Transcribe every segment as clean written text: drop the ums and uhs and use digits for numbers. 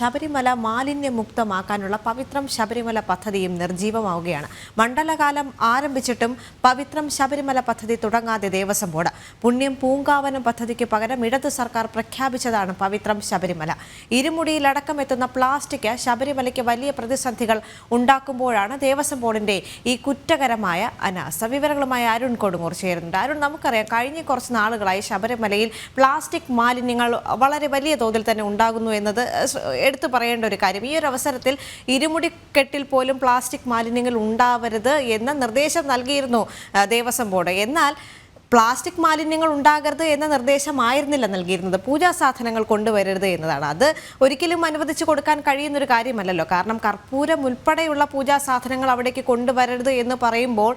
ശബരിമല മാലിന്യമുക്തമാക്കാനുള്ള പവിത്രം ശബരിമല പദ്ധതിയും നിർജീവമാവുകയാണ്. മണ്ഡലകാലം ആരംഭിച്ചിട്ടും പവിത്രം ശബരിമല പദ്ധതി തുടങ്ങാതെ ദേവസ്വം ബോർഡ്. പുണ്യം പൂങ്കാവനം പദ്ധതിക്ക് പകരം ഇടത് സർക്കാർ പ്രഖ്യാപിച്ചതാണ് പവിത്രം ശബരിമല. ഇരുമുടിയിലടക്കം എത്തുന്ന പ്ലാസ്റ്റിക് ശബരിമലയ്ക്ക് വലിയ പ്രതിസന്ധികൾ ഉണ്ടാക്കുമ്പോഴാണ് ദേവസ്വം ബോർഡിന്റെ ഈ കുറ്റകരമായ അനാസ്ഥ. വിവരങ്ങളുമായി അരുൺ കൊടുങ്ങൂർ ചേരുന്നുണ്ട്. അരുൺ, നമുക്കറിയാം കഴിഞ്ഞ കുറച്ച് നാളുകളായി ശബരിമലയിൽ പ്ലാസ്റ്റിക് മാലിന്യങ്ങൾ വളരെ വലിയ തോതിൽ തന്നെ ഉണ്ടാകുന്നു എന്നത് എടുത്തു പറയേണ്ട ഒരു കാര്യം. ഈ ഒരു അവസരത്തിൽ ഇരുമുടിക്കെട്ടിൽ പോലും പ്ലാസ്റ്റിക് മാലിന്യങ്ങൾ ഉണ്ടാവരുത് എന്ന നിർദ്ദേശം നൽകിയിരുന്നു ദേവസ്വം ബോർഡ്. എന്നാൽ പ്ലാസ്റ്റിക് മാലിന്യങ്ങൾ ഉണ്ടാകരുത് എന്ന നിർദ്ദേശമായിരുന്നില്ല നൽകിയിരുന്നത്. പൂജാ സാധനങ്ങൾ കൊണ്ടുവരരുത് എന്നതാണ്. അത് ഒരിക്കലും അനുവദിച്ചു കൊടുക്കാൻ കഴിയുന്നൊരു കാര്യമല്ലല്ലോ. കാരണം കർപ്പൂരം ഉൾപ്പെടെയുള്ള പൂജാ സാധനങ്ങൾ അവിടേക്ക് കൊണ്ടുവരരുത് എന്ന് പറയുമ്പോൾ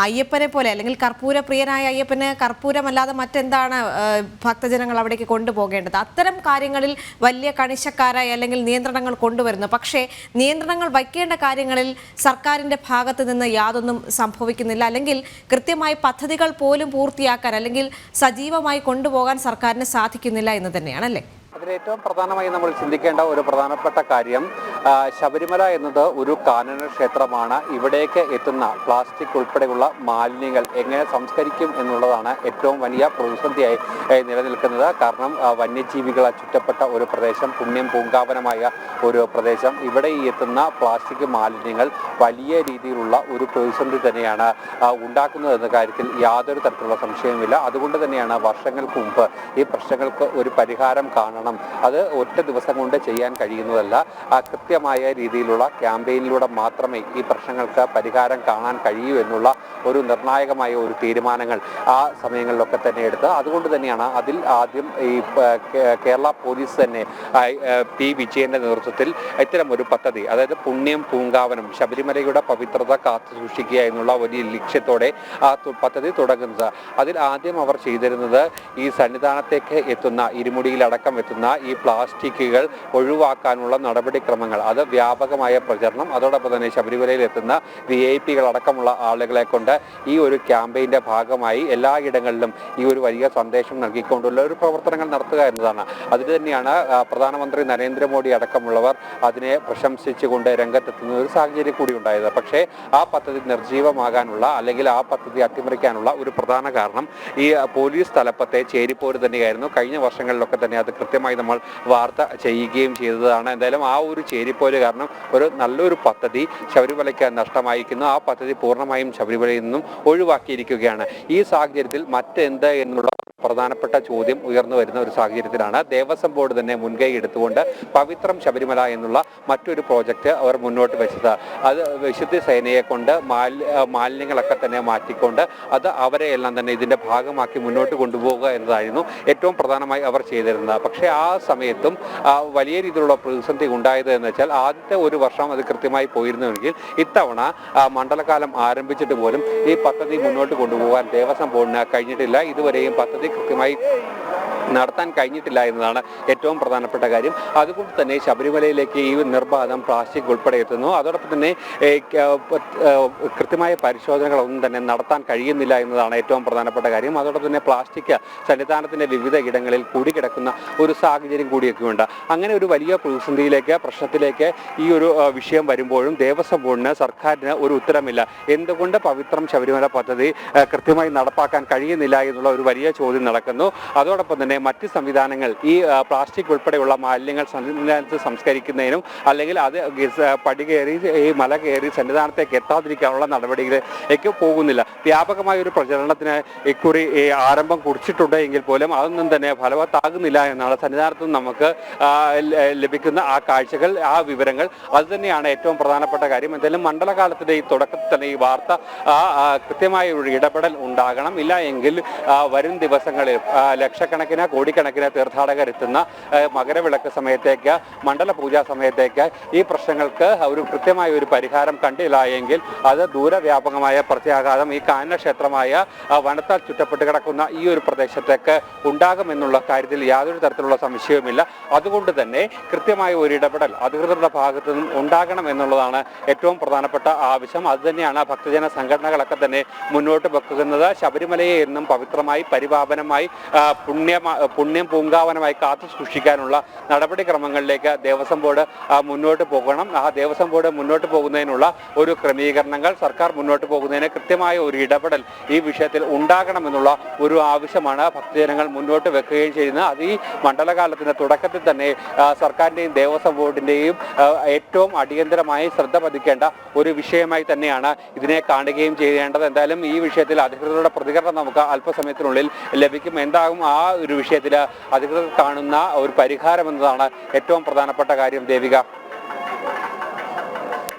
അയ്യപ്പനെ പോലെ, അല്ലെങ്കിൽ കർപ്പൂര പ്രിയനായ അയ്യപ്പന് കർപ്പൂരമല്ലാതെ മറ്റെന്താണ് ഭക്തജനങ്ങൾ അവിടേക്ക് കൊണ്ടുപോകേണ്ടത്? അത്തരം കാര്യങ്ങളിൽ വലിയ കണിശക്കാരായി അല്ലെങ്കിൽ നിയന്ത്രണങ്ങൾ കൊണ്ടുവരുന്നു. പക്ഷേ നിയന്ത്രണങ്ങൾ വയ്ക്കേണ്ട കാര്യങ്ങളിൽ സർക്കാരിൻ്റെ ഭാഗത്ത് നിന്ന് യാതൊന്നും സംഭവിക്കുന്നില്ല. അല്ലെങ്കിൽ കൃത്യമായി പദ്ധതികൾ പോലും പൂർത്തിയാക്കാൻ അല്ലെങ്കിൽ സജീവമായി കൊണ്ടുപോകാൻ സർക്കാരിന് സാധിക്കുന്നില്ല എന്ന് തന്നെയാണല്ലേ? അതിലേറ്റവും പ്രധാനമായി നമ്മൾ ചിന്തിക്കേണ്ട ഒരു പ്രധാനപ്പെട്ട കാര്യം, ശബരിമല എന്നത് ഒരു കാനന ക്ഷേത്രമാണ്. ഇവിടേക്ക് എത്തുന്ന പ്ലാസ്റ്റിക് ഉൾപ്പെടെയുള്ള മാലിന്യങ്ങൾ എങ്ങനെ സംസ്കരിക്കും എന്നുള്ളതാണ് ഏറ്റവും വലിയ പ്രതിസന്ധിയായി നിലനിൽക്കുന്നത്. കാരണം വന്യജീവികളാൽ ചുറ്റപ്പെട്ട ഒരു പ്രദേശം, പുണ്യം പൂങ്കാവനമായ ഒരു പ്രദേശം, ഇവിടെ എത്തുന്ന പ്ലാസ്റ്റിക് മാലിന്യങ്ങൾ വലിയ രീതിയിലുള്ള ഒരു പ്രതിസന്ധി തന്നെയാണ് ഉണ്ടാക്കുന്നത് എന്ന കാര്യത്തിൽ യാതൊരു തരത്തിലുള്ള സംശയവുമില്ല. അതുകൊണ്ട് തന്നെയാണ് വർഷങ്ങൾക്ക് മുമ്പ് ഈ പ്രശ്നങ്ങൾക്ക് ഒരു പരിഹാരം കാണണം, അത് ഒറ്റ ദിവസം കൊണ്ട് ചെയ്യാൻ കഴിയുന്നതല്ല, കൃത്യമായ രീതിയിലുള്ള ക്യാമ്പയിനിലൂടെ മാത്രമേ ഈ പ്രശ്നങ്ങൾക്ക് പരിഹാരം കാണാൻ കഴിയൂ എന്നുള്ള ഒരു നിർണായകമായ ഒരു തീരുമാനങ്ങൾ ആ സമയങ്ങളിലൊക്കെ തന്നെ എടുത്ത്, അതുകൊണ്ട് തന്നെയാണ് അതിൽ ആദ്യം ഈ കേരള പോലീസ് തന്നെ പി വിജയന്റെ നേതൃത്വത്തിൽ ഇത്തരം ഒരു പദ്ധതി, അതായത് പുണ്യം പൂങ്കാവനം, ശബരിമലയുടെ പവിത്രത കാത്തു സൂക്ഷിക്കുക എന്നുള്ള വലിയ ലക്ഷ്യത്തോടെ ആ പദ്ധതി തുടങ്ങുന്നത്. അതിൽ ആദ്യം അവർ ചെയ്തിരുന്നത് ഈ സന്നിധാനത്തേക്ക് എത്തുന്ന, ഇരുമുടിയിലടക്കം എത്തുന്ന ഈ പ്ലാസ്റ്റിക്കുകൾ ഒഴിവാക്കാനുള്ള നടപടിക്രമങ്ങൾ, അത് വ്യാപകമായ പ്രചരണം, അതോടൊപ്പം തന്നെ ശബരിമലയിൽ എത്തുന്ന VIP അടക്കമുള്ള ആളുകളെ കൊണ്ട് ഈ ഒരു ക്യാമ്പയിന്റെ ഭാഗമായി എല്ലായിടങ്ങളിലും ഈ ഒരു വലിയ സന്ദേശം നൽകിക്കൊണ്ടുള്ള ഒരു പ്രവർത്തനങ്ങൾ നടത്തുക എന്നതാണ്. അതിന് തന്നെയാണ് പ്രധാനമന്ത്രി നരേന്ദ്രമോദി അടക്കമുള്ളവർ അതിനെ പ്രശംസിച്ചുകൊണ്ട് രംഗത്തെത്തുന്ന ഒരു സാഹചര്യം കൂടി ഉണ്ടായത്. പക്ഷേ ആ പദ്ധതി നിർജീവമാകാനുള്ള, അല്ലെങ്കിൽ ആ പദ്ധതി അട്ടിമറിക്കാനുള്ള ഒരു പ്രധാന കാരണം ഈ പോലീസ് തലപ്പത്തെ ചേരിപ്പോര് തന്നെയായിരുന്നു. കഴിഞ്ഞ വർഷങ്ങളിലൊക്കെ തന്നെ അത് കൃത്യമായി നമ്മൾ വാർത്ത ചെയ്യുകയും ചെയ്തതാണ്. എന്തായാലും ആ ഒരു ചേരിപ്പോര് കാരണം ഒരു നല്ലൊരു പദ്ധതി ശബരിമലയ്ക്ക് നഷ്ടമായിരിക്കുന്നു. ആ പദ്ധതി പൂർണ്ണമായും ശബരിമലയിൽ നിന്നും ഒഴിവാക്കിയിരിക്കുകയാണ്. ഈ സാഹചര്യത്തിൽ മറ്റെന്ത് എന്നുള്ള പ്രധാനപ്പെട്ട ചോദ്യം ഉയർന്നു വരുന്ന ഒരു സാഹചര്യത്തിലാണ് ദേവസ്വം ബോർഡ് തന്നെ മുൻകൈ എടുത്തുകൊണ്ട് പവിത്രം ശബരിമല എന്നുള്ള മറ്റൊരു പ്രോജക്റ്റ് അവർ മുന്നോട്ട് വെച്ചത്. അത് വിശുദ്ധ സേനയെ കൊണ്ട് മാലിന്യങ്ങളൊക്കെ തന്നെ മാറ്റിക്കൊണ്ട് അത് അവരെ എല്ലാം തന്നെ ഇതിന്റെ ഭാഗമാക്കി മുന്നോട്ട് കൊണ്ടുപോകുക എന്നതായിരുന്നു ഏറ്റവും പ്രധാനമായി അവർ ചെയ്തിരുന്നത്. പക്ഷേ ആ സമയത്തും വലിയ രീതിയിലുള്ള പ്രതിസന്ധി ഉണ്ടായത് എന്ന് വെച്ചാൽ, ആദ്യത്തെ ഒരു വർഷം അത് കൃത്യമായി പോയിരുന്നുവെങ്കിൽ ഇത്തവണ മണ്ഡലകാലം ആരംഭിച്ചിട്ട് പോലും ഈ പദ്ധതി മുന്നോട്ട് കൊണ്ടുപോകാൻ ദേവസ്വം ബോർഡിന് കഴിഞ്ഞിട്ടില്ല. ഇതുവരെയും പദ്ധതി കൃത്യമായി നടത്താൻ കഴിഞ്ഞിട്ടില്ല എന്നതാണ് ഏറ്റവും പ്രധാനപ്പെട്ട കാര്യം. അതുകൊണ്ട് തന്നെ ശബരിമലയിലേക്ക് ഈ നിർബാധം പ്ലാസ്റ്റിക് ഉൾപ്പെടെ എത്തുന്നു. അതോടൊപ്പം തന്നെ കൃത്യമായ പരിശോധനകളൊന്നും തന്നെ നടത്താൻ കഴിയുന്നില്ല എന്നതാണ് ഏറ്റവും പ്രധാനപ്പെട്ട കാര്യം. അതോടൊപ്പം തന്നെ പ്ലാസ്റ്റിക് സന്നിധാനത്തിന്റെ വിവിധ ഇടങ്ങളിൽ കൂടിക്കിടക്കുന്ന ഒരു സാഹചര്യം കൂടിയൊക്കെ ഉണ്ട്. അങ്ങനെ ഒരു വലിയ പ്രതിസന്ധിയിലേക്ക്, പ്രശ്നത്തിലേക്ക് ഈ ഒരു വിഷയം വരുമ്പോഴും ദേവസ്വം ബോർഡിന്, സർക്കാരിന് ഒരു ഉത്തരമില്ല. എന്തുകൊണ്ട് പവിത്രം ശബരിമല പദ്ധതി കൃത്യമായി നടപ്പാക്കാൻ കഴിയുന്നില്ല എന്നുള്ള ഒരു വലിയ ചോദ്യം നടക്കുന്നു. അതോടൊപ്പം തന്നെ മറ്റ് സംവിധാനങ്ങൾ, ഈ പ്ലാസ്റ്റിക് ഉൾപ്പെടെയുള്ള മാലിന്യങ്ങൾ സന്നിധാനത്ത് സംസ്കരിക്കുന്നതിനും അല്ലെങ്കിൽ അത് പടി കയറി ഈ മല കയറി സന്നിധാനത്തേക്ക് എത്താതിരിക്കാനുള്ള നടപടികളിലേക്ക് പോകുന്നില്ല. വ്യാപകമായ ഒരു പ്രചരണത്തിന് ഇക്കുറി ആരംഭം കുറിച്ചിട്ടുണ്ട് എങ്കിൽ പോലും അതൊന്നും തന്നെ ഫലവത്താകുന്നില്ല എന്നാണ് സന്നിധാനത്ത് നിന്ന് നമുക്ക് ലഭിക്കുന്ന ആ കാഴ്ചകൾ, ആ വിവരങ്ങൾ. അത് തന്നെയാണ് ഏറ്റവും പ്രധാനപ്പെട്ട കാര്യം. എന്തായാലും മണ്ഡലകാലത്തിന്റെ ഈ തുടക്കത്തിൽ തന്നെ ഈ വാർത്ത കൃത്യമായ ഒരു ഇടപെടൽ ഉണ്ടാകണം. ഇല്ല എങ്കിൽ വരും ദിവസങ്ങളിൽ ലക്ഷക്കണക്കിന്, കോടിക്കണക്കിന് തീർത്ഥാടകരെത്തുന്ന മകരവിളക്ക് സമയത്തേക്ക്, മണ്ഡല പൂജാ സമയത്തേക്ക് ഈ പ്രശ്നങ്ങൾക്ക് ഒരു കൃത്യമായ ഒരു പരിഹാരം കണ്ടില്ല എങ്കിൽ അത് ദൂരവ്യാപകമായ പ്രത്യാഘാതം ഈ കാനന ക്ഷേത്രമായ വനത്താൽ ചുറ്റപ്പെട്ട് കിടക്കുന്ന ഈ ഒരു പ്രദേശത്തേക്ക് ഉണ്ടാകുമെന്നുള്ള കാര്യത്തിൽ യാതൊരു തരത്തിലുള്ള സംശയവുമില്ല. അതുകൊണ്ട് തന്നെ കൃത്യമായ ഒരു ഇടപെടൽ അധികൃതരുടെ ഭാഗത്തു നിന്നും ഉണ്ടാകണം എന്നുള്ളതാണ് ഏറ്റവും പ്രധാനപ്പെട്ട ആവശ്യം. അതുതന്നെയാണ് ഭക്തജന സംഘടനകളൊക്കെ തന്നെ മുന്നോട്ട് വെക്കുന്നത്. ശബരിമലയെ എന്നും പവിത്രമായി, പരിപാവനമായി, പുണ്യം പൂങ്കാവനമായി കാത്തു സൂക്ഷിക്കാനുള്ള നടപടിക്രമങ്ങളിലേക്ക് ദേവസ്വം ബോർഡ് മുന്നോട്ട് പോകണം. ആ ദേവസ്വം ബോർഡ് മുന്നോട്ട് പോകുന്നതിനുള്ള ഒരു ക്രമീകരണങ്ങൾ, സർക്കാർ മുന്നോട്ട് പോകുന്നതിന് കൃത്യമായ ഒരു ഇടപെടൽ ഈ വിഷയത്തിൽ ഉണ്ടാകണമെന്നുള്ള ഒരു ആവശ്യമാണ് ഭക്തജനങ്ങൾ മുന്നോട്ട് വെക്കുകയും ചെയ്യുന്നത്. അത് ഈ മണ്ഡലകാലത്തിന്റെ തുടക്കത്തിൽ തന്നെ സർക്കാരിന്റെയും ദേവസ്വം ബോർഡിന്റെയും ഏറ്റവും അടിയന്തരമായി ശ്രദ്ധ പതിക്കേണ്ട ഒരു വിഷയമായി തന്നെയാണ് ഇതിനെ കാണുകയും ചെയ്യേണ്ടത്. എന്തായാലും ഈ വിഷയത്തിൽ അധികൃതരുടെ പ്രതികരണം നമുക്ക് അല്പസമയത്തിനുള്ളിൽ ലഭിക്കും. എന്താകും ആ ഒരു വിഷയത്തിൽ അധികൃതർ കാണുന്ന ഒരു പരിഹാരം എന്നതാണ് ഏറ്റവും പ്രധാനപ്പെട്ട കാര്യം. ദേവിക.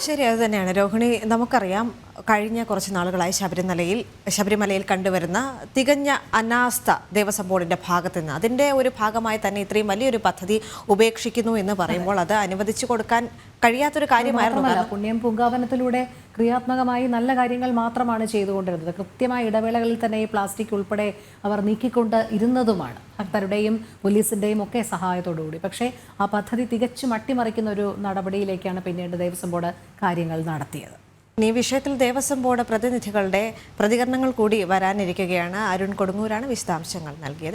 ശരി, അത് തന്നെയാണ് രോഹിണി. നമുക്കറിയാം കഴിഞ്ഞ കുറച്ച് നാളുകളായി ശബരിമലയിൽ കണ്ടുവരുന്ന തികഞ്ഞ അനാസ്ഥ ദേവസ്വം ബോർഡിന്റെ ഭാഗത്ത് നിന്ന്, അതിൻ്റെ ഒരു ഭാഗമായി തന്നെ ഇത്രയും വലിയൊരു പദ്ധതി ഉപേക്ഷിക്കുന്നു എന്ന് പറയുമ്പോൾ അത് അനുവദിച്ചു കൊടുക്കാൻ കഴിയാത്തൊരു കാര്യമായിരുന്നു. പുണ്യം പൂങ്കാവനത്തിലൂടെ ക്രിയാത്മകമായി നല്ല കാര്യങ്ങൾ മാത്രമാണ് ചെയ്തുകൊണ്ടിരുന്നത്. കൃത്യമായ ഇടവേളകളിൽ തന്നെ ഈ പ്ലാസ്റ്റിക് ഉൾപ്പെടെ അവർ നീക്കിക്കൊണ്ട് ഇരുന്നതുമാണ്, ഭക്തരുടെയും പോലീസിന്റെയും ഒക്കെ സഹായത്തോടുകൂടി. പക്ഷേ ആ പദ്ധതി തികച്ചും അട്ടിമറിക്കുന്ന ഒരു നടപടിയിലേക്കാണ് പിന്നീട് ദേവസ്വം ബോർഡ് കാര്യങ്ങൾ നടത്തിയത്. ഈ വിഷയത്തിൽ ദേവസ്വം ബോർഡ് പ്രതിനിധികളുടെ പ്രതികരണങ്ങൾ കൂടി വരാനിരിക്കുകയാണ്. അരുൺ കൊടുങ്ങൂരാണ് വിശദാംശങ്ങൾ നൽകിയത്.